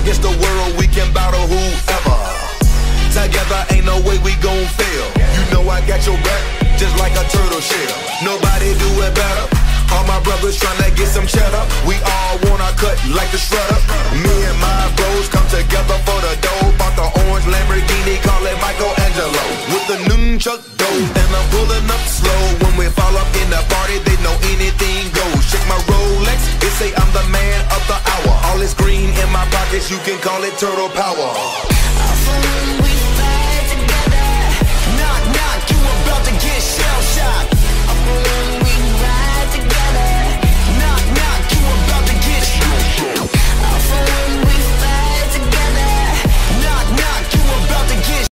against the world, we can battle whoever. Together ain't no way we gon' fail. You know I got your back, just like a turtle shell. Nobody do it better. All my brothers tryna get some cheddar. We all wanna cut like the shredder. Me and my bros come together for the dough. Bought the orange Lamborghini, call it Michelangelo. With the nunchuck dough, and I'm pulling up slow. When we fall up in the party, they know anything goes. Check my Rolex, they say I'm the man of the hour. All this green in my pockets, you can call it turtle power. We